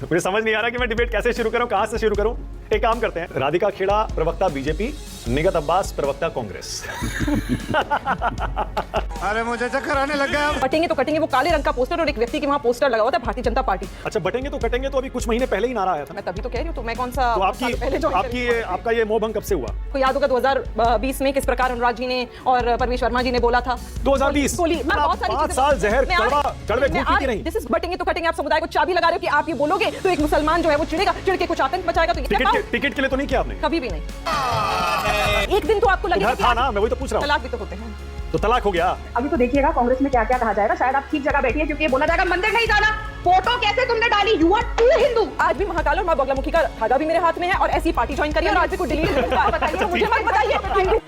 मुझे समझ नहीं आ रहा कि मैं डिबेट कैसे शुरू करूं, कहां से शुरू करूं। एक काम करते हैं, राधिका खेड़ा प्रवक्ता बीजेपी, निगत अब्बास प्रवक्ता कांग्रेस। अरे मुझे चक्कर आने लग गया। बटेंगे तो कटेंगे, वो काले रंग का पोस्टर और एक व्यक्ति के वहां पोस्टर लगा हुआ था भारतीय जनता पार्टी। अच्छा, बटेंगे तो कटेंगे तो अभी कुछ महीने पहले ही नारा आया था। मैं तभी तो कह रही हूँ, तो मैं कौन सा तो आपका ये मोह भंग कब से हुआ? को याद होगा 2020 में किस प्रकार अनुराग जी ने और परवेश वर्मा जी ने बोला था। 2020 5 साल जहर कड़वे घूट पीती रही। दिस इज बटेंगे तो कटेंगे। आप समुदाय को चाबी लगा रहे हो कि आप ये बोलोगे तो एक मुसलमान जो है वो चिढ़ेगा, चिढ़ के कुछ आतंक मचाएगा। तो टिकट के लिए तो नहीं किया आपने? कभी भी नहीं। एक दिन तो आपको लगेगा था ना, मैं वही तो पूछ रहा हूँ। तलाक भी तो होते हैं। तो तलाक हो गया। अभी तो देखिएगा कांग्रेस में क्या क्या कहा जाएगा। शायद आप ठीक जगह बैठी है, क्योंकि ये बोला जाएगा मंदिर नहीं जाना। फोटो कैसे तुमने डाली? You are too Hindu. आज भी महाकाल और मां बगलामुखी का धागा भी मेरे हाथ में है और ऐसी पार्टी ज्वाइन करिए और आज भी कुछ डिलीट बताइए, मुझे मत बताइए।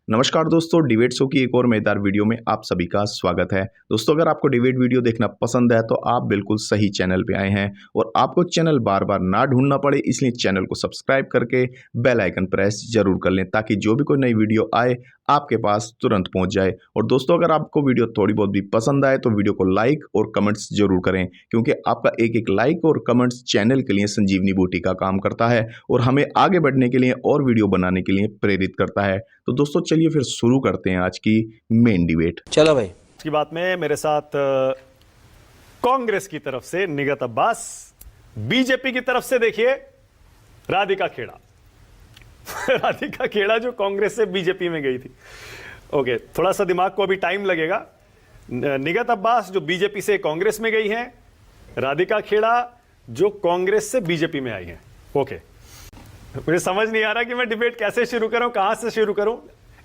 नमस्कार दोस्तों, डिबेट शो की एक और मजेदार वीडियो में आप सभी का स्वागत है। दोस्तों, अगर आपको डिबेट वीडियो देखना पसंद है तो आप बिल्कुल सही चैनल पे आए हैं और आपको चैनल बार बार ना ढूंढना पड़े, इसलिए चैनल को सब्सक्राइब करके बेल आइकन प्रेस जरूर कर लें ताकि जो भी कोई नई वीडियो आए आपके पास तुरंत पहुंच जाए। और दोस्तों, अगर आपको वीडियो थोड़ी बहुत भी पसंद आए तो वीडियो को लाइक और कमेंट्स जरूर करें, क्योंकि आपका एक एक लाइक और कमेंट्स चैनल के लिए संजीवनी बूटी का काम करता है और हमें आगे बढ़ने के लिए और वीडियो बनाने के लिए प्रेरित करता है। तो दोस्तों, चलिए फिर शुरू करते हैं आज की मेन डिबेट। चलो भाई। की बात में मेरे साथ कांग्रेस की तरफ से निगत अब्बास, बीजेपी की तरफ से देखिए राधिका खेड़ा। राधिका खेड़ा जो कांग्रेस से बीजेपी में गई थी। ओके, थोड़ा सा दिमाग को अभी टाइम लगेगा। निगत अब्बास जो बीजेपी से कांग्रेस में गई हैं, राधिका खेड़ा जो कांग्रेस से बीजेपी में आई हैं। ओके, मुझे समझ नहीं आ रहा कि मैं डिबेट कैसे शुरू करूं, कहां से शुरू करूं।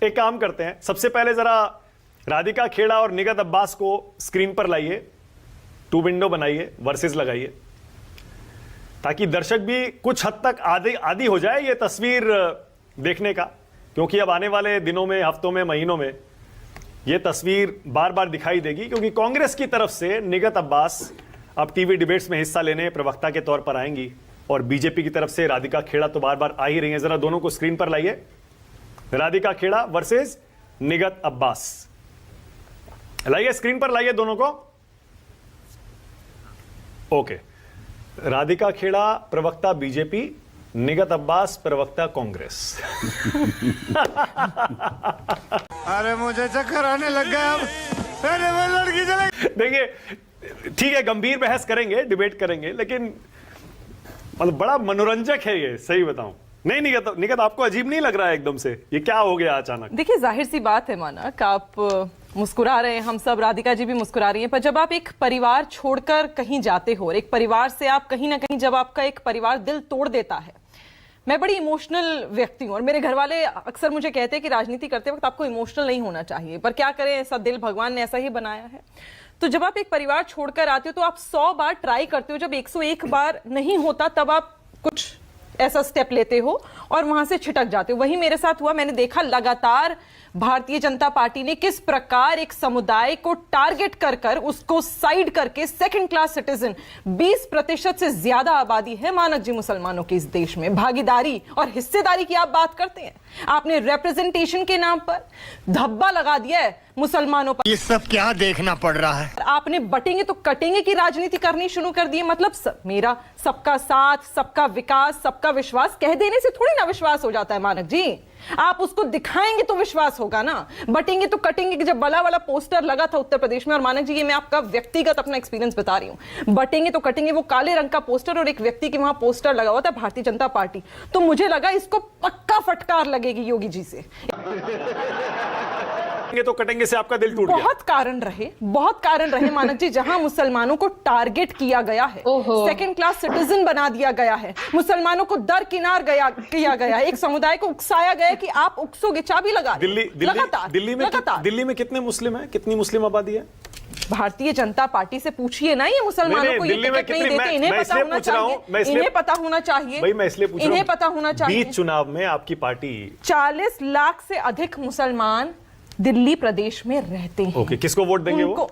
एक काम करते हैं, सबसे पहले जरा राधिका खेड़ा और निगत अब्बास को स्क्रीन पर लाइए, 2 विंडो बनाइए, वर्सेस लगाइए, ताकि दर्शक भी कुछ हद तक आदी हो जाए ये तस्वीर देखने का, क्योंकि अब आने वाले दिनों में, हफ्तों में, महीनों में ये तस्वीर बार बार दिखाई देगी, क्योंकि कांग्रेस की तरफ से निगत अब्बास अब टीवी डिबेट्स में हिस्सा लेने प्रवक्ता के तौर पर आएंगी और बीजेपी की तरफ से राधिका खेड़ा तो बार बार आ ही रही है। जरा दोनों को स्क्रीन पर लाइए, राधिका खेड़ा वर्सेस निगत अब्बास। लाइए स्क्रीन पर, लाइए दोनों को। ओके, राधिका खेड़ा प्रवक्ता बीजेपी, निगत अब्बास प्रवक्ता कांग्रेस। अरे मुझे चक्कर आने लग गया। अब अरे वो लड़की चले। देखिए, ठीक है, गंभीर बहस करेंगे, डिबेट करेंगे, लेकिन मतलब बड़ा मनोरंजक है ये, सही बताऊं। नहीं निगत आपको अजीब नहीं लग रहा है एकदम से? ये क्या हो गया अचानक? देखिए, जाहिर सी बात है मानक, आप मुस्कुरा रहे हैं, हम सब, राधिका जी भी मुस्कुरा रही हैं, पर जब आप एक परिवार छोड़कर कहीं जाते हो और एक परिवार से आप कहीं ना कहीं, जब आपका एक परिवार दिल तोड़ देता है। मैं बड़ी इमोशनल व्यक्ति हूँ और मेरे घर वाले अक्सर मुझे कहते हैं कि राजनीति करते वक्त आपको इमोशनल नहीं होना चाहिए, पर क्या करें, ऐसा दिल भगवान ने ऐसा ही बनाया है। तो जब आप एक परिवार छोड़कर आते हो तो आप 100 बार ट्राई करते हो, जब 101 बार नहीं होता तब आप कुछ ऐसा स्टेप लेते हो और वहां से छिटक जाते हो। वही मेरे साथ हुआ। मैंने देखा लगातार भारतीय जनता पार्टी ने किस प्रकार एक समुदाय को टारगेट कर कर उसको साइड करके, सेकंड क्लास सिटीजन, 20% से ज्यादा आबादी है मानक जी मुसलमानों की इस देश में, भागीदारी और हिस्सेदारी की आप बात करते हैं। आपने रिप्रेजेंटेशन के नाम पर धब्बा लगा दिया है मुसलमानों पर। ये सब क्या देखना पड़ रहा है? आपने बटेंगे तो कटेंगे की राजनीति करनी शुरू कर दी है। मतलब मेरा सबका साथ, सबका विकास, सबका विश्वास कह देने से थोड़ी ना विश्वास हो जाता है मानक जी। आप उसको दिखाएंगे तो विश्वास होगा ना। बटेंगे तो कटेंगे की जब बला वाला पोस्टर लगा था उत्तर प्रदेश में, और मानक जी ये मैं आपका व्यक्तिगत अपना एक्सपीरियंस बता रही हूं, बटेंगे तो कटेंगे, वो काले रंग का पोस्टर और एक व्यक्ति के वहां पोस्टर लगा हुआ था भारतीय जनता पार्टी, तो मुझे लगा इसको पक्का फटकार लगेगी योगी जी से। तो कटेंगे से आपका दिल टूट गया। बहुत कारण रहे मानक जी, जहां मुसलमानों को टारगेट किया गया है, सेकंड क्लास सिटीजन बना दिया गया है, मुसलमानों को दरकिनार किया गया है, एक समुदाय को उकसाया गया कि आप उकसोगे, चाबी लगा। दिल्ली में कितने मुस्लिम हैं, कितनी मुस्लिम आबादी है? भारतीय जनता पार्टी से पूछिए ना, ये मुसलमानों को ये टिकट नहीं देते, इन्हें पता होना चाहिए, इन्हें पता होना चाहिए भाई, मैं इसलिए पूछ रहा हूं, इन्हें पता होना चाहिए। 20 चुनाव में आपकी पार्टी 40 लाख से अधिक मुसलमान दिल्ली प्रदेश में रहते हैं। ओके, किसको वोट देंगे वो?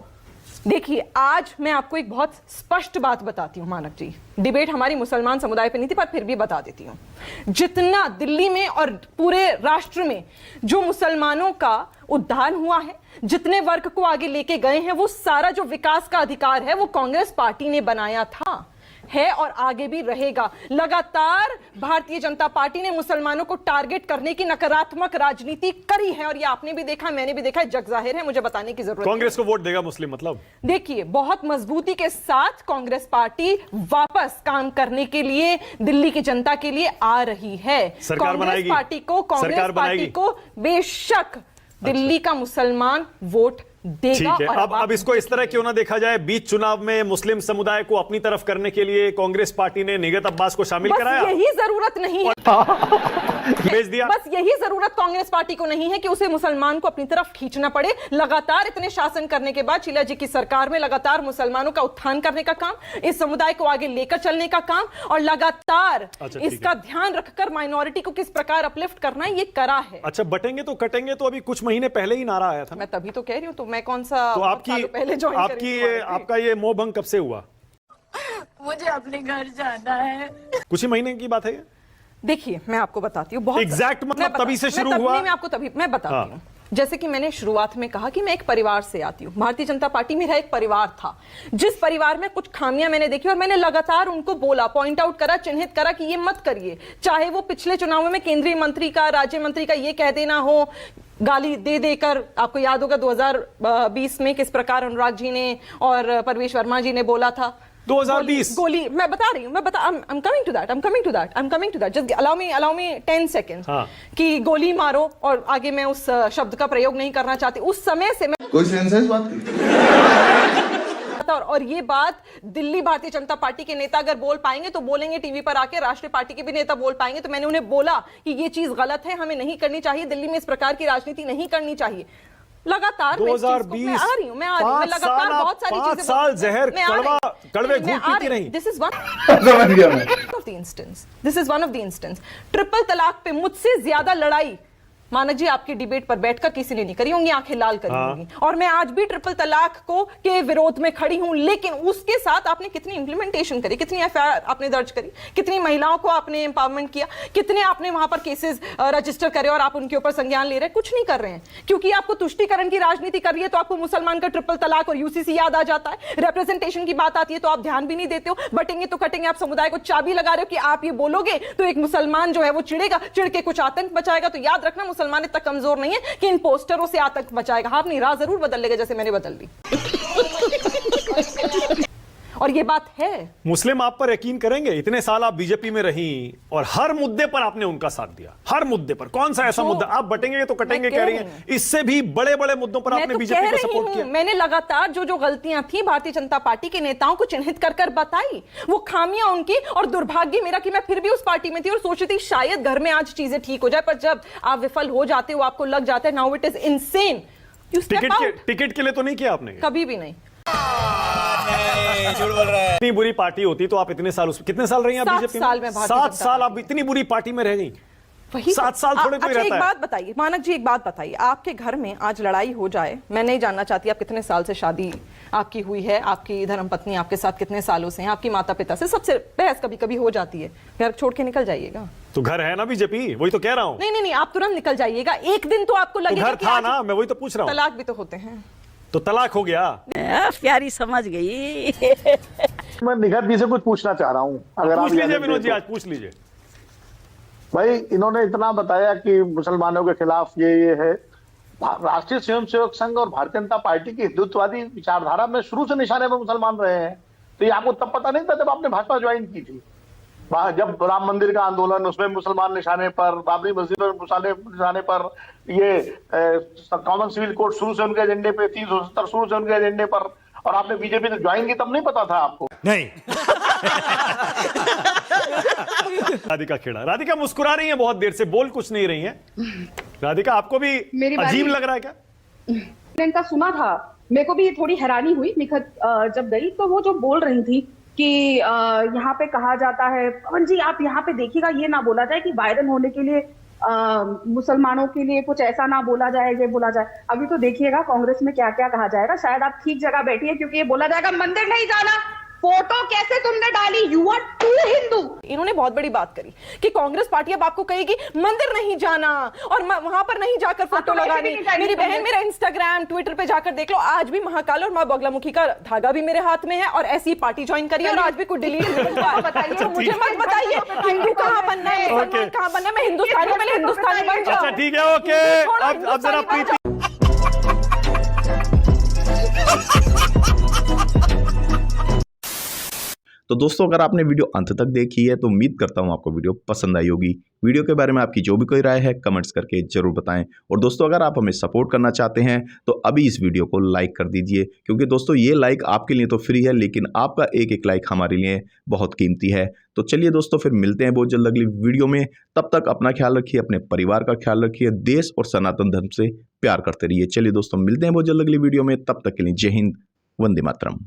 देखिए, आज मैं आपको एक बहुत स्पष्ट बात बताती हूं मानक जी। डिबेट हमारी मुसलमान समुदाय पे नहीं थी, पर फिर भी बता देती हूं। जितना दिल्ली में और पूरे राष्ट्र में जो मुसलमानों का उद्धार हुआ है, जितने वर्ग को आगे लेके गए हैं, वो सारा जो विकास का अधिकार है वो कांग्रेस पार्टी ने बनाया था, है और आगे भी रहेगा। लगातार भारतीय जनता पार्टी ने मुसलमानों को टारगेट करने की नकारात्मक राजनीति करी है, और ये आपने भी देखा, मैंने भी देखा है, जग जाहिर है, मुझे बताने की जरूरत कांग्रेस को वोट देगा मुस्लिम मतलब? देखिए, बहुत मजबूती के साथ कांग्रेस पार्टी वापस काम करने के लिए दिल्ली की जनता के लिए आ रही है। सरकार बनाएगी, कांग्रेस पार्टी को बेशक दिल्ली का मुसलमान वोट देगा। ठीक है, और अब इसको इस तरह क्यों ना देखा जाए, बीच चुनाव में मुस्लिम समुदाय को अपनी तरफ करने के लिए कांग्रेस पार्टी ने निगत अब्बास को शामिल कराया। यही जरूरत नहीं है, भेज दिया। बस यही जरूरत कांग्रेस पार्टी को नहीं है कि उसे मुसलमान को अपनी तरफ खींचना पड़े। लगातार इतने शासन करने के बाद शीला जी की सरकार में लगातार मुसलमानों का उत्थान करने का काम, इस समुदाय को आगे लेकर चलने का काम, और लगातार इसका ध्यान रखकर माइनॉरिटी को किस प्रकार अपलिफ्ट करना है, ये करा है। अच्छा, बटेंगे तो कटेंगे तो अभी कुछ महीने पहले ही नारा आया था। मैं तभी तो कह रही हूँ, तो मैं कौन सा तो आपका ये मोह भंग कब से हुआ? मुझे अपने घर जाना है। कुछ ही महीने की बात है ये? देखिए, मैं आपको बताती हूँ, बहुत एग्जैक्ट मतलब तभी से शुरू हुआ। मैं आपको तभी मैं बताती हूँ। जैसे कि मैंने शुरुआत में कहा कि मैं एक परिवार से आती हूँ। भारतीय जनता पार्टी मेरा एक परिवार था, जिस परिवार में कुछ खामियां मैंने देखी और मैंने लगातार उनको बोला, पॉइंट आउट करा, चिन्हित करा कि ये मत करिए। चाहे वो पिछले चुनाव में केंद्रीय मंत्री का, राज्य मंत्री का ये कह देना हो, गाली दे देकर, आपको याद होगा 2020 में किस प्रकार अनुराग जी ने और परवेश वर्मा जी ने बोला था। 2020 गोली मैं बता रही हूँ, I'm coming to that, just allow me 10 seconds। कि गोली मारो, और आगे मैं उस शब्द का प्रयोग नहीं करना चाहती। उस समय से मैं कोई सेंसेस बात नहीं। और ये बात दिल्ली भारतीय जनता पार्टी के नेता अगर बोल पाएंगे तो बोलेंगे टीवी पर आके, राष्ट्रीय पार्टी के भी नेता बोल पाएंगे। तो मैंने उन्हें बोला कि ये चीज गलत है, हमें नहीं करनी चाहिए, दिल्ली में इस प्रकार की राजनीति नहीं करनी चाहिए। लगातार 2020 मैं आ रही हूँ, मैं लगातार बहुत सारी चीजें, 5 साल जहर कड़वे घूंट पीती रही। This is one of the instance. Triple तलाक पे मुझसे ज्यादा लड़ाई मानक जी आपकी डिबेट पर बैठकर किसी ने नहीं करी होंगी, आंखें लाल करी होंगी। और मैं आज भी ट्रिपल तलाक को के विरोध में खड़ी हूं, लेकिन उसके साथ आपने कितनी इंप्लीमेंटेशन करी, कितनी एफआईआर आपने दर्ज करी, कितनी महिलाओं को आपने एम्पावरमेंट किया, कितने आपने वहां पर केसेस रजिस्टर करे और आप उनके ऊपर संज्ञान ले रहे हैं? कुछ नहीं कर रहे हैं, क्योंकि आपको तुष्टीकरण की राजनीति कर रही है तो आपको मुसलमान का ट्रिपल तलाक और यूसीसी याद आ जाता है। रिप्रेजेंटेशन की बात आती है तो आप ध्यान भी नहीं देते हो। बटेंगे तो कटेंगे, आप समुदाय को चाबी लगा रहे हो कि आप ये बोलोगे तो एक मुसलमान जो है वो चिढ़ेगा, चिढ़ के कुछ आतंक बचाएगा। तो याद रखना, मुसलमान इतना कमजोर नहीं है कि इन पोस्टरों से आतंक बचाएगा। हाँ, अपनी राह जरूर बदल लेगा जैसे मैंने बदल ली। और ये बात है। मुस्लिम आप पर यकीन करेंगे? इतने साल आप बीजेपी में रही और हर मुद्दे पर आपने उनका साथ दिया, हर मुद्दे पर। कौन सा ऐसा मुद्दा? आप बटेंगे तो कटेंगे कह रही हैं, इससे भी बड़े बड़े मुद्दों पर आपने बीजेपी को सपोर्ट किया। मैंने लगातार जो गलतियां थी भारतीय जनता पार्टी के नेताओं को चिन्हित कर बताई, वो खामियां उनकी। और दुर्भाग्य मेरा कि मैं फिर भी उस पार्टी में थी और सोच रही थी शायद घर में आज चीजें ठीक हो जाए, पर जब आप विफल हो जाते हो, आपको लग जाता है now it is insane. Ticket के लिए तो नहीं किया आपने? कभी भी नहीं। इतनी बुरी पार्टी होती तो आप इतने साल कितने साल रही हैं बीजेपी में? 7 साल आप इतनी बुरी पार्टी में रह गई। वही 7 साल थोड़े कोई रहता है। एक बात बताइए मानक जी, एक बात बताइए, आपके घर में आज लड़ाई हो जाए, मैं नहीं जानना चाहती आप कितने साल से शादी आपकी हुई है, आपकी धर्मपत्नी आपके साथ कितने सालों से हैं, आपकी माता पिता से सबसे बहस कभी कभी हो जाती है, घर छोड़ के निकल जाइएगा। तो घर है ना बीजेपी, वही तो कह रहा हूं। नहीं, आप तुरंत निकल जाइएगा। एक दिन तो आपको लगेगा घर था ना, मैं वही तो पूछ रहा हूं। तलाक भी तो होते हैं। तो तलाक हो गया। प्यारी समझ गई। मैं निगत जी से कुछ पूछना चाह रहा हूँ, अगर पूछ लीजिए विनोद जी, आज पूछ लीजिए। भाई, इन्होंने इतना बताया कि मुसलमानों के खिलाफ ये है। राष्ट्रीय स्वयंसेवक संघ और भारतीय जनता पार्टी की हिंदुत्ववादी विचारधारा में शुरू से निशाने पर मुसलमान रहे हैं। तो ये आपको तब पता नहीं था जब आपने भाजपा ज्वाइन की थी? जब राम मंदिर का आंदोलन, उसमें मुसलमान निशाने पर, बाबरी मस्जिद पर निशाने पर, ये कॉमन सिविल कोड शुरू से उनके एजेंडे पे, 370 शुरू से उनके एजेंडे पर, और आपने बीजेपी से ज्वाइन की तब नहीं पता था आपको? नहीं। राधिका खेड़ा, राधिका मुस्कुरा रही हैं बहुत देर से, बोल कुछ नहीं रही हैं। राधिका, आपको भी अजीब लग रहा है क्या? मैंने इनका सुना था, मेरे को भी थोड़ी हैरानी हुई निखत जब गई, तो वो जो बोल रही थी कि यहाँ पे कहा जाता है, पवन जी आप यहाँ पे देखिएगा, ये ना बोला जाए कि वायरल होने के लिए मुसलमानों के लिए कुछ ऐसा ना बोला जाए, ये बोला जाए। अभी तो देखिएगा कांग्रेस में क्या क्या कहा जाएगा। शायद आप ठीक जगह बैठिए, क्योंकि ये बोला जाएगा मंदिर नहीं जाना, फोटो कैसे तुमने डाली, यू आर टू हिंदू। इन्होंने बहुत बड़ी बात करी कि कांग्रेस पार्टी अब आपको कहेगी मंदिर नहीं जाना और वहां पर नहीं जाकर फोटो लगानी। मेरी बहन, मेरा इंस्टाग्राम ट्विटर पे जाकर देख लो, आज भी महाकाल और मां बगलामुखी का धागा भी मेरे हाथ में है और ऐसी पार्टी ज्वाइन करी और आज भी कुछ डिलीट नहीं हुआ। बताइए, तो मुझे मत बताइए हिंदू कहाँ बनना है, मुसलमान कहाँ बनना है। मैं हिंदुस्तानी, पहले हिंदुस्तानी बन जाओ। अच्छा ठीक है, ओके। अब जरा प्रीति, तो दोस्तों अगर आपने वीडियो अंत तक देखी है तो उम्मीद करता हूं आपको वीडियो पसंद आई होगी। वीडियो के बारे में आपकी जो भी कोई राय है कमेंट्स करके जरूर बताएं। और दोस्तों अगर आप हमें सपोर्ट करना चाहते हैं तो अभी इस वीडियो को लाइक कर दीजिए, क्योंकि दोस्तों ये लाइक आपके लिए तो फ्री है, लेकिन आपका एक एक लाइक हमारे लिए बहुत कीमती है। तो चलिए दोस्तों, फिर मिलते हैं बहुत जल्द अगली वीडियो में। तब तक अपना ख्याल रखिए, अपने परिवार का ख्याल रखिए, देश और सनातन धर्म से प्यार करते रहिए। चलिए दोस्तों, मिलते हैं बहुत जल्द अगली वीडियो में। तब तक के लिए जय हिंद, वंदे मातरम।